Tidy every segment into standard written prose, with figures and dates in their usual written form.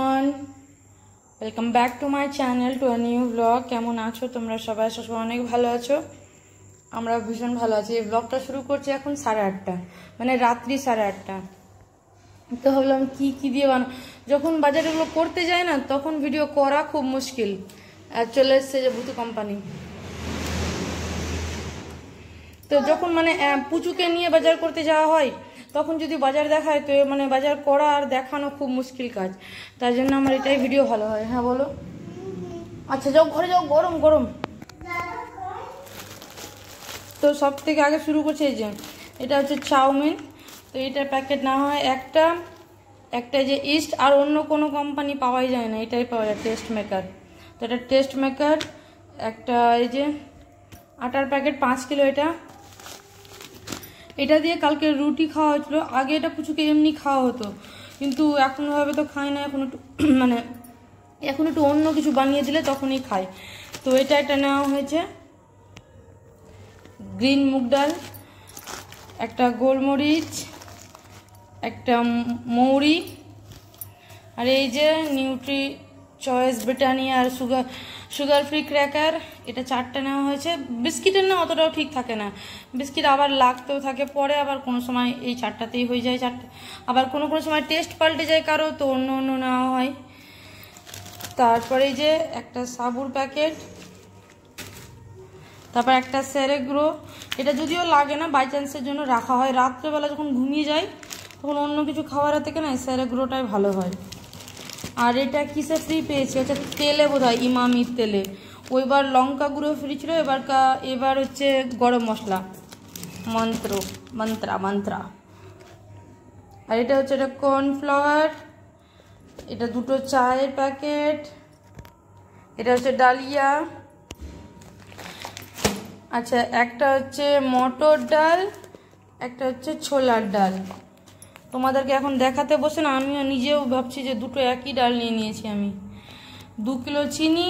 Everyone, welcome back to my channel to a new blog. কেমন আছো তোমরা সবাই? সবাই অনেক ভালো আছো, আমরা ভীষণ ভালো আছি। এই ব্লগটা শুরু করছি এখন 8:30, মানে রাত্রি 8:30। তো ভাবলাম কি দিয়ে যখন বাজারগুলো করতে যায় না তখন ভিডিও করা খুব মুশকিল। আর চলে এসছে যে ভূতু কোম্পানি। তো যখন মানে পুচুকে নিয়ে বাজার করতে যাওয়া হয় তখন যদি বাজার দেখায় তো মানে বাজার করা আর দেখানো খুব মুশকিল কাজ। তার জন্য আমার এটাই ভিডিও ভালো হয়। হ্যাঁ বলো। আচ্ছা যাও ঘরে যাও, গরম গরম। তো সব থেকে আগে শুরু করছে এই যে এটা হচ্ছে চাউমিন। তো এটার প্যাকেট না হয় একটা যে ইস্ট, আর অন্য কোনো কোম্পানি পাওয়াই যায় না, এটাই পাওয়া যায়, টেস্ট মেকার। তো এটা টেস্ট মেকার। একটা এই যে আটার প্যাকেট 5 কিলো। এটা দিয়ে কালকে রুটি খাওয়া হয়েছিল। আগে এটা পুচুকে এমনি খাওয়া হতো, কিন্তু এখন ভাবে তো খায় না। এখন একটু মানে এখন একটু অন্য কিছু বানিয়ে দিলে তখনই খায়। তো এটা নেওয়া হয়েছে গ্রিন মুগ ডাল, একটা গোলমরিচ, একটা মৌরি, আর এই যে নিউট্রি চয়েস ব্রিটানিয়া আর সুগার ফ্রি ক্র্যাকার। এটা 4টা নেওয়া হয়েছে। বিস্কিটের না অতটাও ঠিক থাকে না, বিস্কিট আবার লাগতেও থাকে পরে, আবার কোনো সময় এই 4টাতেই হয়ে যায় 4টা। আবার কোনো সময় টেস্ট পাল্টে যায় কারো, তো অন্য নেওয়া হয়। তারপরে এই যে একটা সাবুর প্যাকেট, তারপর একটা সেরেগ্রো। এটা যদিও লাগে না, বাই চান্সের জন্য রাখা হয়। রাত্রেবেলা যখন ঘুমিয়ে যায় তখন অন্য কিছু খাওয়ার থেকে না সেরেগ্রোটাই ভালো হয়। আর এটা কিসে ফ্রি পেয়েছি? আচ্ছা তেলে বোধহয়, ইমামির তেলে। ওইবার লঙ্কা গুঁড়ো ফ্রি ছিল, এবার হচ্ছে গরম মশলা মন্ত্রা। আর এটা হচ্ছে এটা কর্নফ্লাওয়ার। এটা 2টো চায়ের প্যাকেট। এটা হচ্ছে ডালিয়া। আচ্ছা একটা হচ্ছে মটর ডাল, একটা হচ্ছে ছোলার ডাল। তোমাদেরকে এখন দেখাতে বসে না, আমিও নিজেও ভাবছি যে দুটো একই ডাল নিয়ে নিয়েছি আমি। 2 কিলো চিনি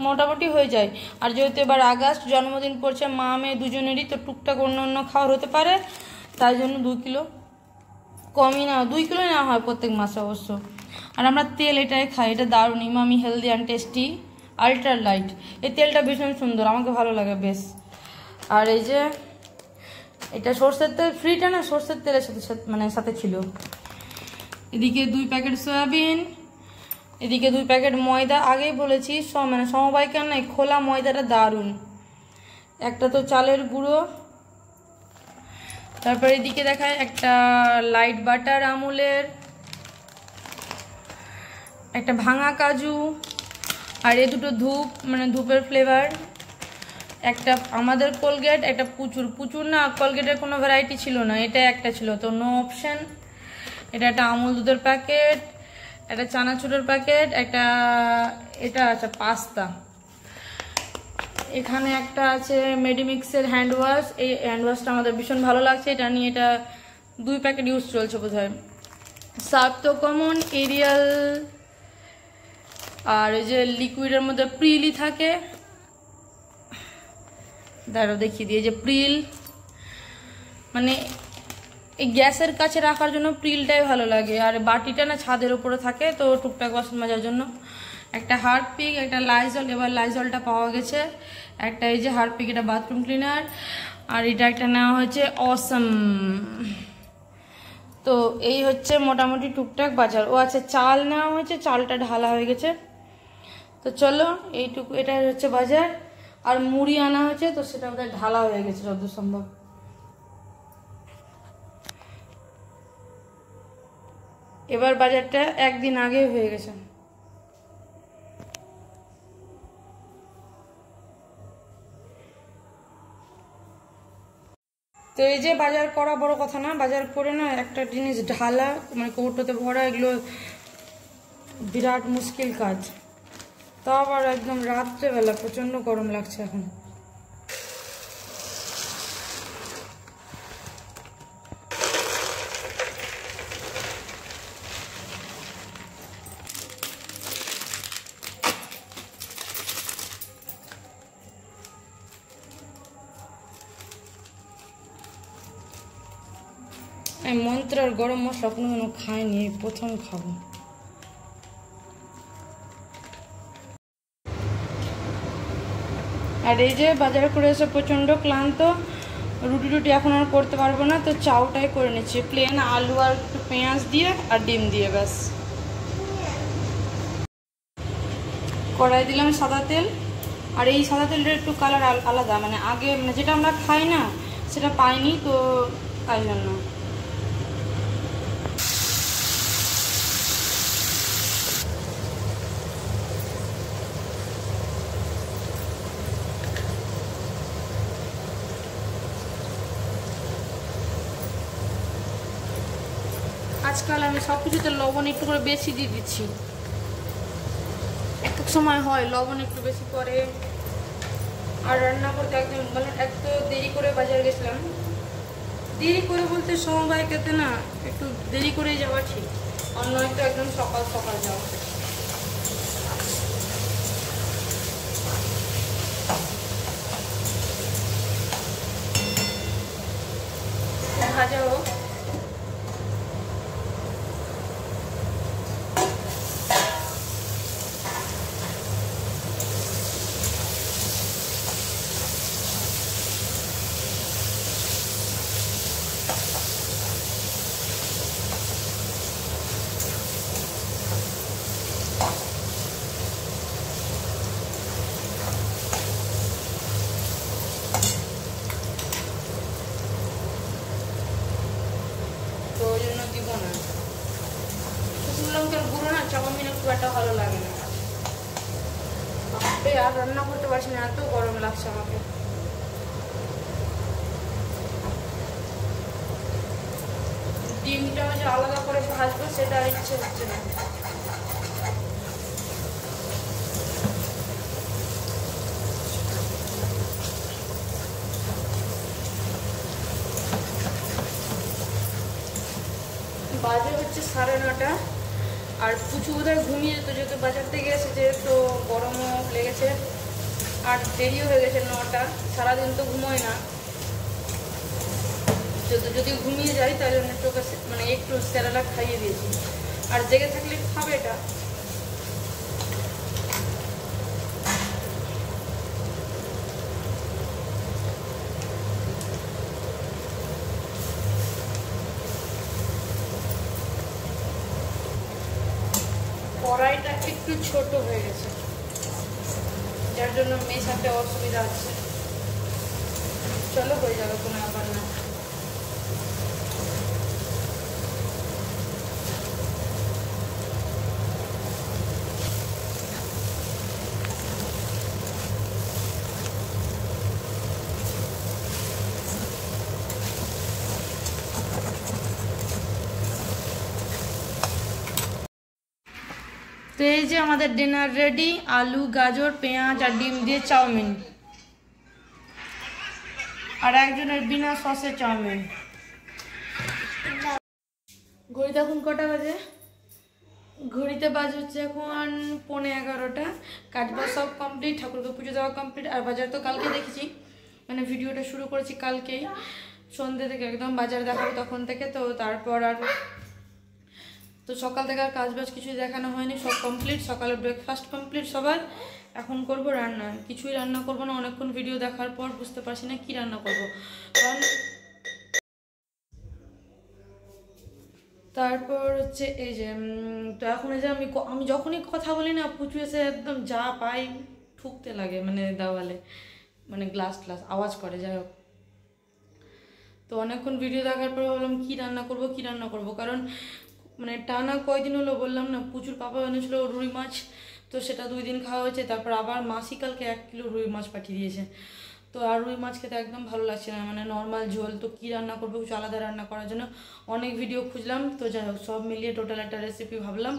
মোটামুটি হয়ে যায়। আর যেহেতু এবার আগস্ট, জন্মদিন পড়ছে মা মেয়ে দুজনেরই, তো টুকটাক অন্য খাওয়ার হতে পারে, তাই জন্য 2 কিলো কমই না, 2 কিলো নেওয়া হয় প্রত্যেক মাসে অবশ্য। আর আমরা তেল এটাই খাই, এটা দারুণ, Emami healthy and tasty ultra light. এই তেলটা ভীষণ সুন্দর, আমাকে ভালো লাগে বেশ। আর এই যে এটা সর্ষের তেল, ফ্রিটা না সর্ষের তেলের সাথে ছিল। এদিকে 2 প্যাকেট সয়াবিন, এদিকে 2 প্যাকেট ময়দা। আগেই বলেছি সমবায়িকার নাই খোলা ময়দাটা দারুণ। একটা তো চালের গুঁড়ো। তারপর এদিকে দেখায় একটা লাইট বাটার আমুলের, একটা ভাঙা কাজু, আর এই 2টো ধূপ, মানে ধূপের ফ্লেভার। একটা আমাদের কোলগেট, একটা পুচুর না কোলগেটের কোনো ভ্যারাইটি ছিল না, এটা একটা ছিল, তো নো অপশন। এটা একটা আমুল দুধের প্যাকেট, একটা চানাচুরের প্যাকেট, এটা আছে পাস্তা। এখানে একটা আছে মেডিমিক্সের হ্যান্ড ওয়াশ। এই হ্যান্ড ওয়াশটা আমাদের ভীষণ ভালো লাগছে, এটা নিয়ে এটা 2 প্যাকেট ইউজ চলছে বোধহয়। সার্ফ তো কমন, এরিয়াল। আর এই যে লিকুইডের মধ্যে প্রিলই থাকে, দাঁড়াও দেখিয়ে দিয়ে, যে প্রিল মানে এই গ্যাসের কাছে রাখার জন্য প্রিলটাই ভালো লাগে। আর বাটিটা না ছাদের উপরে থাকে, তো টুকটাক বাসন মাজার জন্য। একটা হারপিক, একটা লাইজল, এবার লাইজলটা পাওয়া গেছে। একটা এই যে হারপিক, এটা বাথরুম ক্লিনার। আর এটা একটা নেওয়া হয়েছে অসম। তো এই হচ্ছে মোটামুটি টুকটাক বাজার। ও আচ্ছা চাল নেওয়া হয়েছে, চালটা ঢালা হয়ে গেছে। তো চলো এইটুকু, এটা হচ্ছে বাজার। আর মুড়ি আনা হয়েছে, তো সেটা আমাদের ঢালা হয়ে গেছে যত সম্ভব। এবার বাজারটা একদিন আগে হয়ে গেছে। তো এই যে বাজার করা বড় কথা না, বাজার করে না একটা জিনিস ঢালা, মানে কৌটোতে ভরা, এগুলো বিরাট মুশকিল কাজ। তো আবার একদম রাত্রেবেলা, প্রচন্ড গরম লাগছে এখন। আমি মন্ত্র আর গরম মশলা কোনোদিনও খাইনি, প্রথম খাবো। আর এই যে বাজার করে এসে প্রচণ্ড ক্লান্ত, রুটি এখন আর করতে পারবো না, তো চাউটাই করে নিচ্ছি প্লেন আলু আর একটু পেঁয়াজ দিয়ে আর ডিম দিয়ে, ব্যাস। কড়াই দিলাম সাদা তেল, আর এই সাদা তেলটার একটু কালার আলাদা, মানে আগে মানে যেটা আমরা খাই না সেটা পাইনি, তো তাই জন্য। আজকাল আমি সব কিছুতে লবণ একটু করে বেশি দিয়ে দিচ্ছি, এক সময় হয় লবণ একটু বেশি করে। আর রান্না করতে একদম মানে এত দেরি করে বাজার গেছিলাম, দেরি করে বলতে সমবায় খেতে না একটু দেরি করেই যাওয়া ঠিক, আর নয়তো একদম সকাল সকাল যাওয়া। ভাজা হোক, তো ওই জন্য দিব না। শুকনো লঙ্কার গুঁড়ো না চাউমিনে খুব একটা ভালো লাগে না। আর রান্না করতে পারছি না, এত গরম লাগছে আমাকে। ডিমটা যে আলাদা করে ভাজবো সেটা ইচ্ছে হচ্ছে না। বাজে হচ্ছে 9:30, আর পুচু বোধহয় ঘুমিয়ে যেত, যেহেতু বাজার থেকে এসেছে, তো গরমও লেগেছে আর দেরিও হয়ে গেছে 9টা। সারাদিন তো ঘুমোয় না, যদি ঘুমিয়ে যাই তাহলে তোকে মানে একটু স্যালাড খাইয়ে দিয়েছি, আর জেগে থাকলে খাবে এটা। কড়াইটা একটু ছোট হয়ে গেছে, যার জন্য মেশাতে অসুবিধা হচ্ছে। চলো হয়ে যাবে, কোনো ব্যাপার না। তো এই যে আমাদের ডিনার রেডি, আলু গাজর পেঁয়াজ আর ডিম দিয়ে চাউমিন, আর একজনের বিনা সসে চাউমিন। ঘড়িতে এখন কটা বাজে? ঘড়িতে বাজে হচ্ছে এখন 11:15। কাজ বাজ সব কমপ্লিট, ঠাকুরকে পুজো দেওয়া কমপ্লিট। আর বাজার তো কালকে দেখেছি, মানে ভিডিওটা শুরু করেছি কালকেই সন্ধ্যে থেকে, একদম বাজার দেখাবো তখন থেকে। তো তারপর আর তো সকাল থেকে আর কাজ বাজ কিছুই দেখানো হয়নি, সব কমপ্লিট। সকালে ব্রেকফাস্ট কমপ্লিট সবার। এখন করব রান্না, কিছুই রান্না করব না, অনেকক্ষণ ভিডিও দেখার পর বুঝতে পারছি না কি রান্না করব। কারণ তারপর হচ্ছে এই যে তো এখন এই যে আমি যখনই কথা বলি না, পুচু এসে একদম যা পাই ঠুকতে লাগে, মানে দেওয়ালে, মানে গ্লাস আওয়াজ করে। যাই হোক, তো অনেকক্ষণ ভিডিও দেখার পর ভাবলাম কী রান্না করব, কারণ মানে টানা কয়দিন হলো বললাম না, প্রচুর পাপা এনেছিল রুই মাছ, তো সেটা 2 দিন খাওয়া হয়েছে। তারপর আবার মাসি কালকে 1 কিলো রুই মাছ পাঠিয়ে দিয়েছে, তো আর রুই মাছ খেতে একদম ভালো লাগছে না, মানে নর্মাল ঝোল। তো কী রান্না করবো, কিছু আলাদা রান্না করার জন্য অনেক ভিডিও খুঁজলাম, তো যাই হোক সব মিলিয়ে টোটাল একটা রেসিপি ভাবলাম,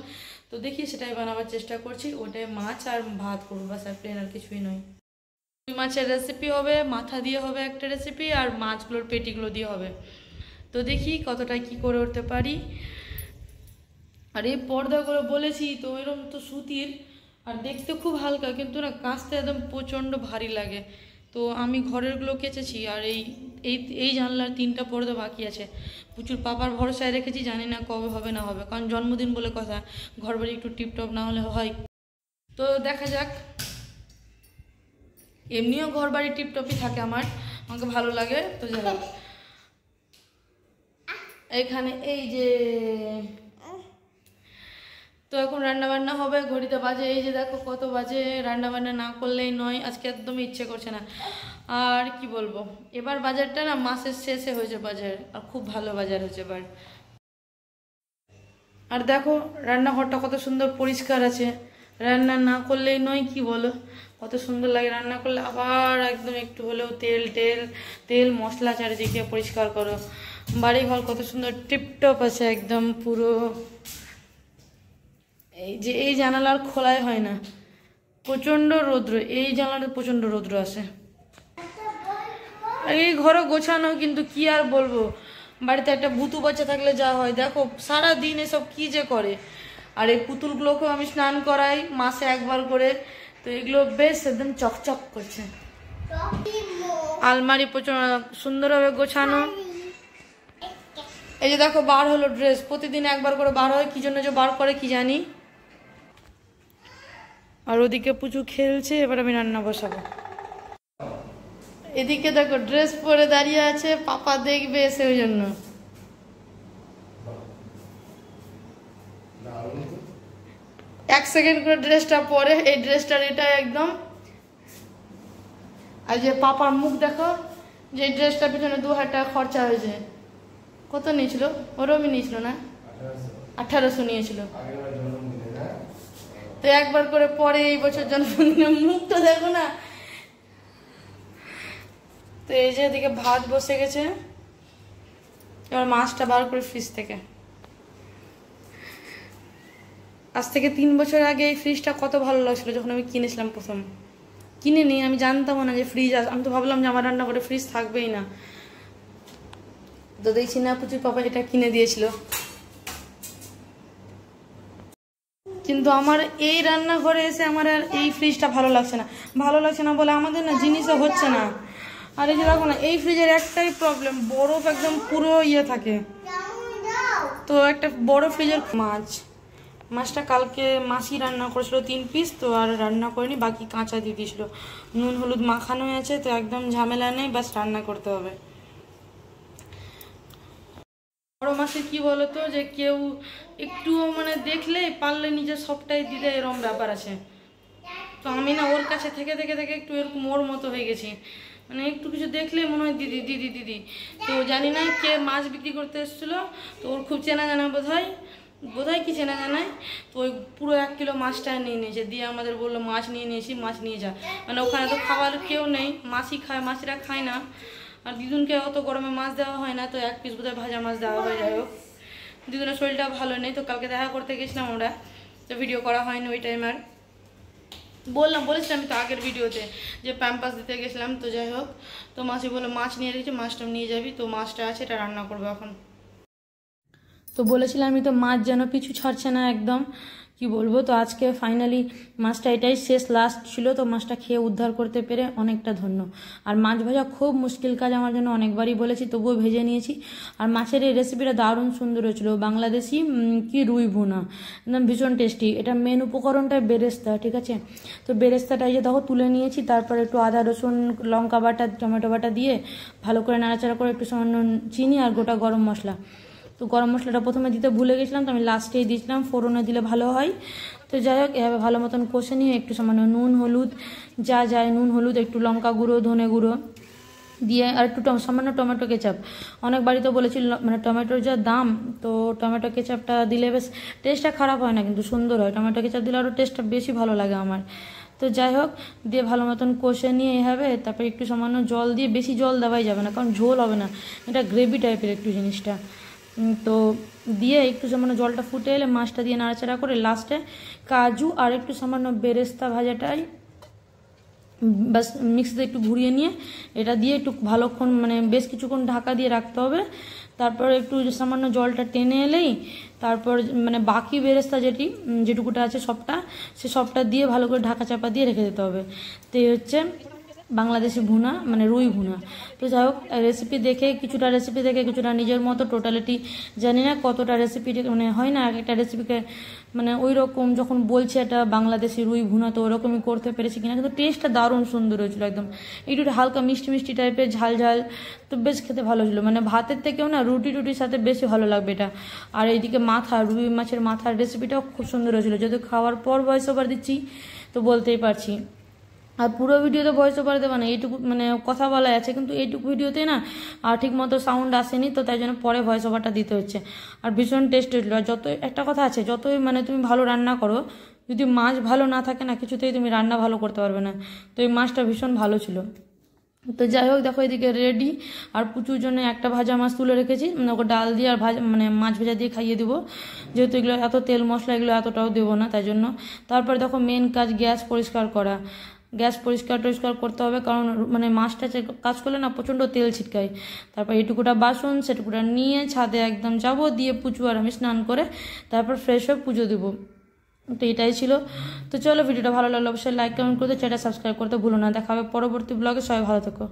তো দেখি সেটাই বানাবার চেষ্টা করছি। ওটাই মাছ আর ভাত করবো, বাস, আর প্লেন আর কিছুই নয়। রুই মাছের রেসিপি হবে, মাথা দিয়ে হবে একটা রেসিপি, আর মাছগুলোর পেটিগুলো দিয়ে হবে। তো দেখি কতটা কি করে উঠতে পারি। আর এই পর্দাগুলো বলেছি তো এরকম তো সুতির, আর দেখতে খুব হালকা, কিন্তু না কাচতে একদম প্রচণ্ড ভারী লাগে। তো আমি ঘরেরগুলো কেচেছি, আর এই এই এই জানলার 3টা পর্দা বাকি আছে। প্রচুর পাপার ভরসায় রেখেছি, জানি না কবে হবে না হবে, কারণ জন্মদিন বলে কথা, ঘরবাড়ি একটু টিপটপ না হলে হয়। তো দেখা যাক। এমনিও ঘর বাড়ি টিপটপই থাকে আমার, আমাকে ভালো লাগে। তো যাই হোক, এখানে এই যে তো এখন রান্না বান্না হবে, ঘড়িতে বাজে এই যে দেখো কত বাজে, রান্না বান্না না করলেই নয়, আজকে একদমই ইচ্ছে করছে না। আর কি বলবো, এবার বাজারটা না মাসের শেষে হয়েছে বাজার, আর খুব ভালো বাজার হয়েছে এবার। আর দেখো রান্নাঘরটা কত সুন্দর পরিষ্কার আছে, রান্না না করলেই নয়, কি বলো, কত সুন্দর লাগে রান্না করলে। আবার একদম একটু হলেও তেল মশলা চারিদিকে পরিষ্কার করো। বাড়িঘর কত সুন্দর টিপটপ আছে একদম পুরো। এই যে এই জানালার খোলাই হয় না, প্রচণ্ড রৌদ্র, এই জানালাতে প্রচণ্ড রৌদ্র আসে। এই ঘরে গোছানো, কিন্তু কি আর বলবো, বাড়িতে একটা ভুতু বাচ্চা থাকলে যা হয়, দেখো সারাদিন এসব কি যে করে। আর এই পুতুলগুলোকেও আমি স্নান করাই মাসে একবার করে, তো এগুলো বেশ একদম চকচক করছে। আলমারি প্রচুর সুন্দরভাবে গোছানো। এই যে দেখো বার হলো ড্রেস, প্রতিদিন একবার করে বার হয়, কি জন্য যে বার করে কি জানি। আর ওদিকে পুচু খেলছে, এবার আমি রান্না বসাবো। এদিকে দেখো ড্রেস পরে দাঁড়িয়ে আছে, পাপা দেখবে এসে, ওই জন্য। এক সেকেন্ড করে ড্রেসটা পরে, এই ড্রেসটার এটা একদম। আর যে পাপার মুখ দেখো, যে ড্রেসটার পিছনে 2000 টাকা খরচা হয়েছে। কত নিয়েছিল? ওরমই নিয়েছিল না, 1800 নিয়েছিল। তো একবার করে পরে এই বছর জন্মদিনে, মুখটা দেখো না। তো এই যে এদিকে ভাত বসে গেছে, এবার মাছটা বার করে ফ্রিজ থেকে। আজ থেকে 3 বছর আগে এই ফ্রিজটা কত ভালো লাগছিল, যখন আমি কিনেছিলাম প্রথম। কিনে নিই, আমি জানতাম না যে ফ্রিজ আছে, আমি তো ভাবলাম যে আমার রান্না করে ফ্রিজ থাকবেই না। তো দেখছি না, প্রচুর পাপা এটা কিনে দিয়েছিল। কিন্তু আমার এই রান্নাঘরে এসে আমার আর এই ফ্রিজটা ভালো লাগছে না বলে আমাদের না জিনিসও হচ্ছে না। আর এই যে দেখো না, এই ফ্রিজের একটাই প্রবলেম, বরফ একদম পুরো ইয়ে থাকে। তো একটা বড় ফ্রিজের মাছটা কালকে মাসি রান্না করেছিল 3 পিস, তো আর রান্না করিনি, বাকি কাঁচা দিয়ে দিয়েছিল। নুন হলুদ মাখানো হয়েছে, তো একদম ঝামেলা নেই, বাস রান্না করতে হবে। বড় মাসে কি বলতো, যে কেউ একটু মানে দেখলে পারলে নিজে সবটাই দিতে, এরকম ব্যাপার আছে। তো আমি না ওর কাছে থেকে একটু এরকম ওর মতো হয়ে গেছি, মানে একটু কিছু দেখলে মনে হয় দিদি দিদি দিদি। তো জানি না কে মাছ বিক্রি করতে এসেছিলো, তো ওর খুব চেনা জানা বোধহয় কি চেনা জানায়। তো ওই পুরো 1 কিলো মাছটা নিয়ে নিয়েছে, দিয়ে আমাদের বললো মাছ নিয়ে নিয়েছি, মাছ নিয়ে যা। মানে ওখানে তো খাবার কেউ নেই, মাছই খায়, মাছরা খায় না। আর দিদুনকে অত গরমে মাছ দেওয়া হয় না, তো 1 পিস বোধহয় ভাজা মাছ দেওয়া হয়। যাই হোক, দিদুনের শরীরটা ভালো নেই, তো কালকে দেখা করতে গেছিলাম আমরা, তো ভিডিও করা হয়নি ওই টাইম। আর বলেছিলাম তো আগের ভিডিওতে যে প্যাম্পাস দিতে গেছিলাম। তো যাই হোক, তো মাসি বললো মাছ নিয়ে রেখেছি, মাছটা নিয়ে যাবি। তো মাছটা আছে, এটা রান্না করবো এখন। তো বলেছিলাম আমি, তো মাছ যেন পিছু ছাড়ছে না একদম, কি বলবো। তো আজকে ফাইনালি মাছটা এটাই শেষ, লাস্ট ছিল, তো মাছটা খেয়ে উদ্ধার করতে পেরে অনেকটা ধন্য। আর মাছ ভাজা খুব মুশকিল কাজ আমার জন্য, অনেকবারই বলেছি, তবুও ভেজে নিয়েছি। আর মাছের এই রেসিপিটা দারুণ সুন্দর হয়েছিল, বাংলাদেশি কি রুই ভুনা, একদম ভীষণ টেস্টি। এটা মেন উপকরণটা বেরেস্তা, ঠিক আছে। তো বেরেস্তাটা এই যে দেখো তুলে নিয়েছি, তারপর একটু আদা রসুন লঙ্কা বাটা টমেটো বাটা দিয়ে ভালো করে নাড়াচাড়া করে একটু সামান্য চিনি আর গোটা গরম মশলা। তো গরম মশলাটা প্রথমে দিতে ভুলে গেছিলাম, তো আমি লাস্টেই দিয়েছিলাম, ফোড়নে দিলে ভালো হয়। তো যাই হোক, এভাবে ভালো মতন কষে নিয়ে একটু সামান্য নুন হলুদ যা যায়, নুন হলুদ একটু লঙ্কা গুঁড়ো ধনে গুঁড়ো দিয়ে, আর একটু সামান্য টমেটো কেচাপ। অনেক বাড়িতে বলেছিল, মানে টমেটোর যা দাম, তো টমেটো কেচাপটা দিলে বেশ টেস্টটা খারাপ হয় না, কিন্তু সুন্দর হয়। টমেটো কেচাপ দিলে আরও টেস্টটা বেশি ভালো লাগে আমার। তো যাই হোক, দিয়ে ভালো মতন কষে নিয়ে এভাবে, তারপরে একটু সামান্য জল দিয়ে, বেশি জল দেওয়াই যাবে না, কারণ ঝোল হবে না, এটা গ্রেভি টাইপের একটু জিনিসটা। তো দিয়ে একটু সামান্য জলটা ফুটে এলে মাছটা দিয়ে নাড়াচাড়া করে লাস্টে কাজু আর একটু সামান্য বেরেস্তা ভাজাটাই বাস মিক্সিতে একটু ঘুরিয়ে নিয়ে এটা দিয়ে একটু ভালোক্ষণ, মানে বেশ কিছুক্ষণ ঢাকা দিয়ে রাখতে হবে। তারপর একটু সামান্য জলটা টেনে এলেই তারপর মানে বাকি বেরেস্তা যেটুকুটা আছে সবটা দিয়ে ভালো করে ঢাকা চাপা দিয়ে রেখে দিতে হবে। তো এই হচ্ছে বাংলাদেশি ভুনা মানে রুই ভুনা। তো যাই হোক রেসিপি দেখে কিছুটা নিজের মতো, টোটালিটি জানি না কতটা রেসিপি মানে হয় না এক একটা রেসিপিকে মানে ওই রকম যখন বলছে এটা বাংলাদেশি রুই ভুনা তো ওরকমই করতে পেরেছি কিনা, কিন্তু টেস্টটা দারুণ সুন্দর হয়েছিল, একদম একটু হালকা মিষ্টি মিষ্টি টাইপের, ঝাল ঝাল, তো বেশ খেতে ভালো ছিল। মানে ভাতের থেকেও না রুটির সাথে বেশি ভালো লাগবে এটা। আর এইদিকে রুই মাছের মাথার রেসিপিটাও খুব সুন্দর হয়েছিল, যদি খাওয়ার পর ভয়েস ওভার দিচ্ছি তো বলতেই পারছি। আর পুরো ভিডিওতে ভয়েস ওভার দেবে না, এইটুকু মানে কথা বলা আছে, কিন্তু এইটুকু ভিডিওতে না ঠিক মতো সাউন্ড আসেনি, তো তাই জন্য পরে ভয়েস ওভারটা দিতে হচ্ছে। আর ভীষণ টেস্ট হয়েছিল। আর যতই একটা কথা আছে, যতই মানে তুমি ভালো রান্না করো, যদি মাছ ভালো না থাকে না কিছুতেই তুমি রান্না ভালো করতে পারবে না। তো এই মাছটা ভীষণ ভালো ছিল। তো যাই হোক দেখো এদিকে রেডি। আর পুচুর জন্য একটা ভাজা মাছ তুলে রেখেছি, মানে ওকে ডাল দিয়ে আর ভাজা মানে মাছ ভাজা দিয়ে খাইয়ে দেবো, যেহেতু এগুলো এত তেল মশলা এগুলো এতটাও দেবো না, তাই জন্য। তারপর দেখো মেন কাজ গ্যাস পরিষ্কার করা। গ্যাস পরিষ্কার করতে হবে, কারণ মানে মাছটা কাজ করলে না প্রচণ্ড তেল ছিটকায়। তারপর এটুকুটা বাসন সেটুকুটা নিয়ে ছাদে একদম যাবো, দিয়ে পুচু আর আমি স্নান করে তারপর ফ্রেশ হয়ে পুজো দেবো। তো এটাই ছিল। তো চলো ভিডিওটা ভালো লাগলো অবশ্যই লাইক কমেন্ট করতে, চ্যানেলটা সাবস্ক্রাইব করতে ভুলো না। দেখা হবে পরবর্তী ব্লগে, সবাই ভালো থেকো।